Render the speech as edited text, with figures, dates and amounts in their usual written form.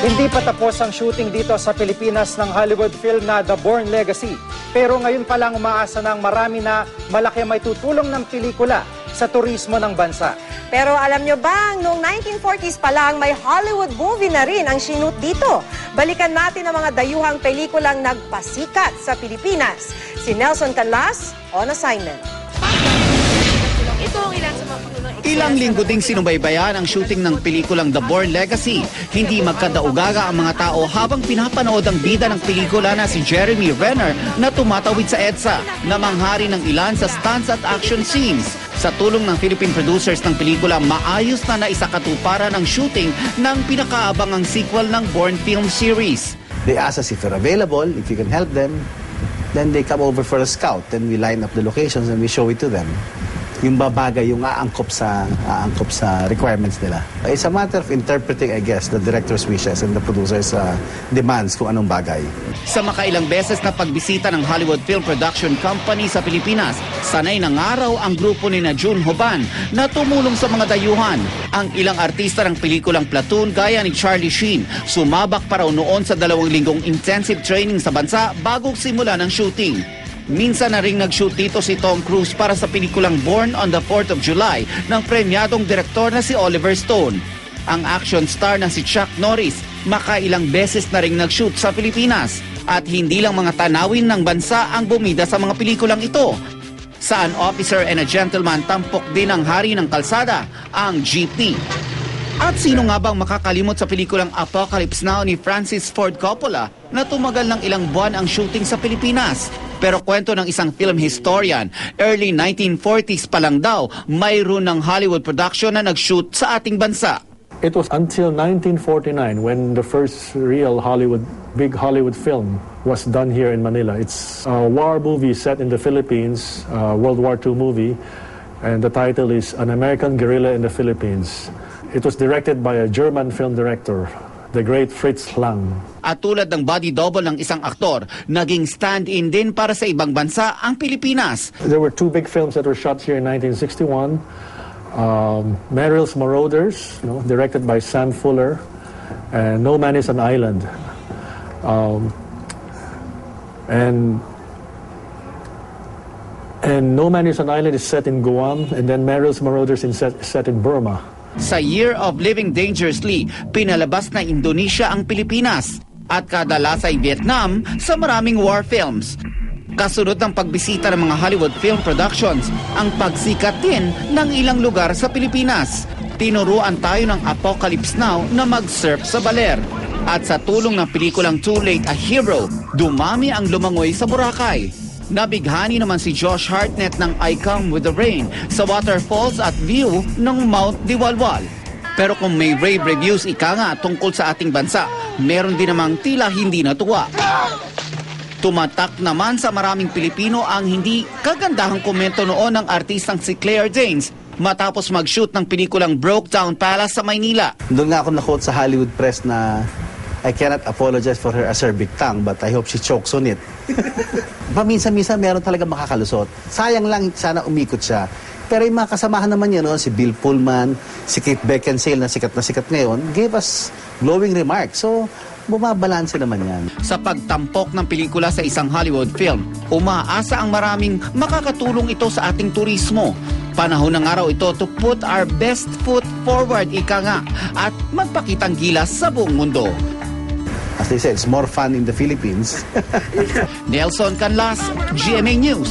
Hindi pa tapos ang shooting dito sa Pilipinas ng Hollywood film na The Bourne Legacy. Pero ngayon pa lang umaasa ng marami na malaki may tutulong ng pelikula sa turismo ng bansa. Pero alam nyo ba, noong 1940s pa lang, may Hollywood movie na rin ang sinut dito. Balikan natin ang mga dayuhang pelikulang nagpasikat sa Pilipinas. Si Nelson Canlas, on assignment. Ito ang ilan sa mga punong Ilang linggo ding sinubaybayan ang shooting ng pelikulang The Bourne Legacy. Hindi magkadaugaga ang mga tao habang pinapanood ang bida ng pelikula na si Jeremy Renner na tumatawid sa EDSA, na manghari ng ilan sa stunts at action scenes. Sa tulong ng Philippine producers ng pelikula, maayos na naisakatuparan ang shooting ng pinakaabangang sequel ng Bourne film series. They ask us if we're available, if you can help them. Then they come over for a scout. Then we line up the locations and we show it to them. Yung babagay, yung aangkop sa requirements nila. It's a matter of interpreting, I guess, the director's wishes and the producer's demands kung anong bagay. Sa makailang beses na pagbisita ng Hollywood Film Production Company sa Pilipinas, sanay ng araw ang grupo ni June Hoban na tumulong sa mga dayuhan. Ang ilang artista ng pelikulang Platoon gaya ni Charlie Sheen, sumabak pa raw noon sa 2 linggong intensive training sa bansa bago simula ng shooting. Minsan na ring nag-shoot dito si Tom Cruise para sa pelikulang Born on the 4th of July ng premyadong direktor na si Oliver Stone. Ang action star na si Chuck Norris, makailang beses na ring nag-shoot sa Pilipinas. At hindi lang mga tanawin ng bansa ang bumida sa mga pelikulang ito. Sa An Officer and a Gentleman, tampok din ang hari ng kalsada, ang GP. At sino nga bang makakalimot sa pelikulang Apocalypse Now ni Francis Ford Coppola na tumagal ng ilang buwan ang shooting sa Pilipinas? Pero kwento ng isang film historian, early 1940s pa lang daw, mayroon ng Hollywood production na nag-shoot sa ating bansa. It was until 1949 when the first real big Hollywood film was done here in Manila. It's a war movie set in the Philippines, World War II movie, and the title is An American Guerrilla in the Philippines. It was directed by a German film director, the great Fritz Lang. At tulad ng body double ng isang aktor, naging stand-in din para sa ibang bansa ang Pilipinas. There were 2 big films that were shot here in 1961. Merrill's Marauders, directed by Sam Fuller, and No Man is an Island. And No Man is an Island is set in Guam, and then Merrill's Marauders is set in Burma. Sa Year of Living Dangerously, pinalabas na Indonesia ang Pilipinas at kadalasan ay Vietnam sa maraming war films. Kasunod ng pagbisita ng mga Hollywood Film Productions, ang pagsikat din ng ilang lugar sa Pilipinas. Tinuruan tayo ng Apocalypse Now na mag-surf sa baler. At sa tulong ng pelikulang Too Late a Hero, dumami ang lumangoy sa Boracay. Nabighani naman si Josh Hartnett ng I Come With the Rain sa waterfalls at view ng Mount Diwalwal. Pero kung may rave reviews ika nga tungkol sa ating bansa, meron din namang tila hindi natuwa. Tumatak naman sa maraming Pilipino ang hindi kagandahang komento noon ng artistang si Claire Danes matapos mag-shoot ng pelikulang Brokedown Palace sa Maynila. Doon nga ako na-quote sa Hollywood press na I cannot apologize for her acerbic tongue, but I hope she chokes on it. Paminsan-minsan meron talaga makakalusot. Sayang lang sana umikot siya. Pero yung mga kasamahan naman niya noon, si Bill Pullman, si Kate Beckinsale na sikat ngayon, gave us glowing remarks. So, bumabalanse naman yan. Sa pagtampok ng pelikula sa isang Hollywood film, umaasa ang maraming makakatulong ito sa ating turismo. Panahon ng araw ito to put our best foot forward, ika nga, at magpakitang gilas sa buong mundo. As they said, it's more fun in the Philippines. Nelson Canlas, GMA News.